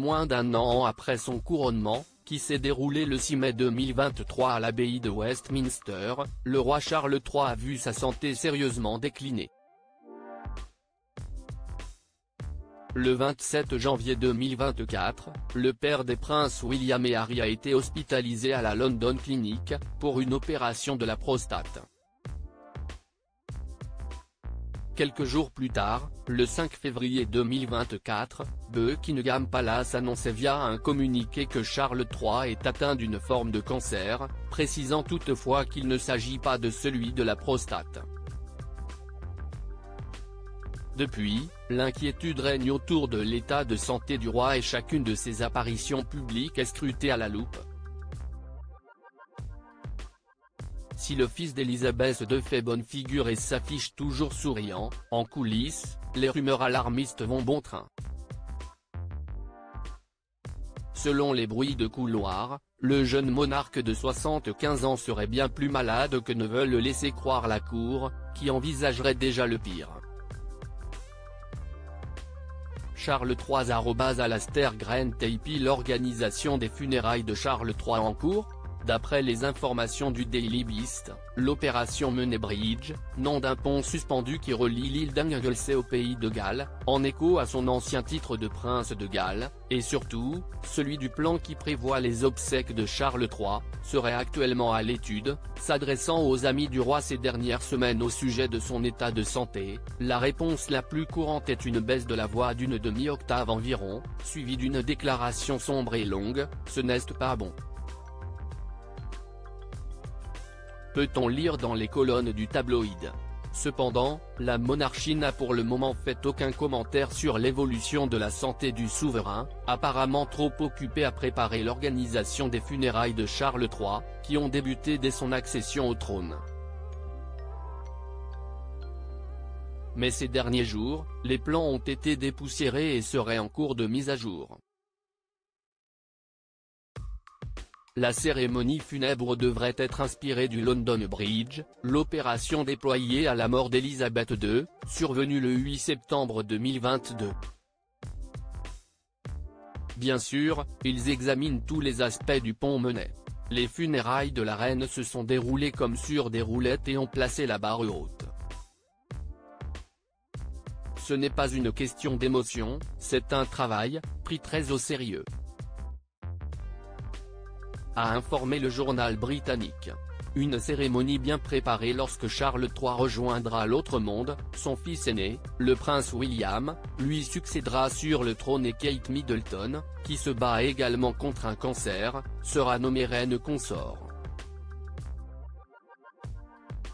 moins d'un an après son couronnement, qui s'est déroulé le 6 mai 2023 à l'abbaye de Westminster, le roi Charles III a vu sa santé sérieusement décliner. Le 27 janvier 2024, le père des princes William et Harry a été hospitalisé à la London Clinic, pour une opération de la prostate. Quelques jours plus tard, le 5 février 2024, Buckingham Palace annonçait via un communiqué que Charles III est atteint d'une forme de cancer, précisant toutefois qu'il ne s'agit pas de celui de la prostate. Depuis, l'inquiétude règne autour de l'état de santé du roi et chacune de ses apparitions publiques est scrutée à la loupe. Si le fils d'Élisabeth II fait bonne figure et s'affiche toujours souriant, en coulisses, les rumeurs alarmistes vont bon train. Selon les bruits de couloir, le jeune monarque de 75 ans serait bien plus malade que ne veut le laisser croire la cour, qui envisagerait déjà le pire. Charles III @Alastair Grant-AP. L'organisation des funérailles de Charles III en cours. D'après les informations du Daily Beast, l'opération menée Bridge, nom d'un pont suspendu qui relie l'île d'Anglesey au pays de Galles, en écho à son ancien titre de prince de Galles, et surtout, celui du plan qui prévoit les obsèques de Charles III, serait actuellement à l'étude. S'adressant aux amis du roi ces dernières semaines au sujet de son état de santé, la réponse la plus courante est une baisse de la voix d'une demi-octave environ, suivie d'une déclaration sombre et longue: « Ce n'est pas bon ». Peut-on lire dans les colonnes du tabloïd. Cependant, la monarchie n'a pour le moment fait aucun commentaire sur l'évolution de la santé du souverain, apparemment trop occupé à préparer l'organisation des funérailles de Charles III, qui ont débuté dès son accession au trône. Mais ces derniers jours, les plans ont été dépoussiérés et seraient en cours de mise à jour. La cérémonie funèbre devrait être inspirée du London Bridge, l'opération déployée à la mort d'Élisabeth II, survenue le 8 septembre 2022. Bien sûr, ils examinent tous les aspects du pont Menet. Les funérailles de la reine se sont déroulées comme sur des roulettes et ont placé la barre haute. Ce n'est pas une question d'émotion, c'est un travail, pris très au sérieux, a informé le journal britannique. Une cérémonie bien préparée lorsque Charles III rejoindra l'autre monde, son fils aîné, le prince William, lui succédera sur le trône et Kate Middleton, qui se bat également contre un cancer, sera nommée reine consort.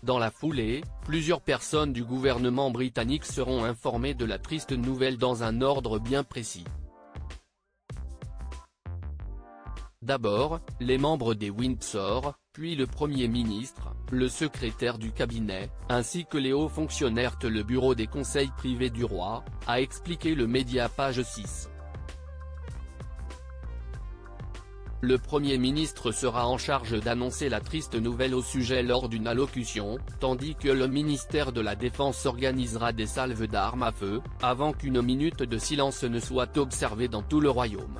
Dans la foulée, plusieurs personnes du gouvernement britannique seront informées de la triste nouvelle dans un ordre bien précis. D'abord, les membres des Windsor, puis le Premier ministre, le secrétaire du cabinet, ainsi que les hauts fonctionnaires de le bureau des conseils privés du roi, a expliqué le média page 6. Le Premier ministre sera en charge d'annoncer la triste nouvelle au sujet lors d'une allocution, tandis que le ministère de la Défense organisera des salves d'armes à feu, avant qu'une minute de silence ne soit observée dans tout le royaume.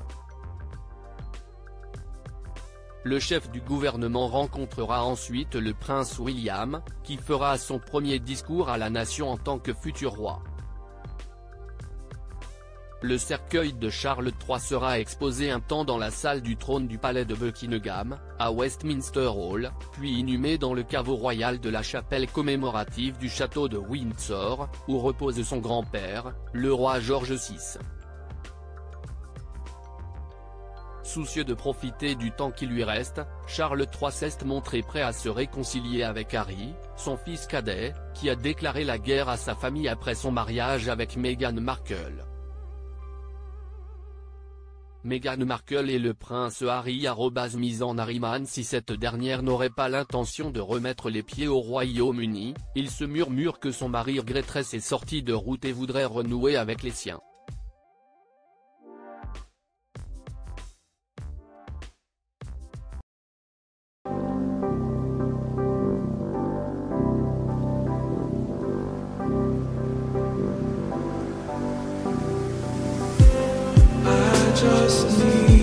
Le chef du gouvernement rencontrera ensuite le prince William, qui fera son premier discours à la nation en tant que futur roi. Le cercueil de Charles III sera exposé un temps dans la salle du trône du palais de Buckingham, à Westminster Hall, puis inhumé dans le caveau royal de la chapelle commémorative du château de Windsor, où repose son grand-père, le roi George VI. Soucieux de profiter du temps qui lui reste, Charles III s'est montré prêt à se réconcilier avec Harry, son fils cadet, qui a déclaré la guerre à sa famille après son mariage avec Meghan Markle. Meghan Markle et le prince Harry mise en Harryman. Si cette dernière n'aurait pas l'intention de remettre les pieds au Royaume-Uni, il se murmure que son mari regretterait ses sorties de route et voudrait renouer avec les siens. Just just need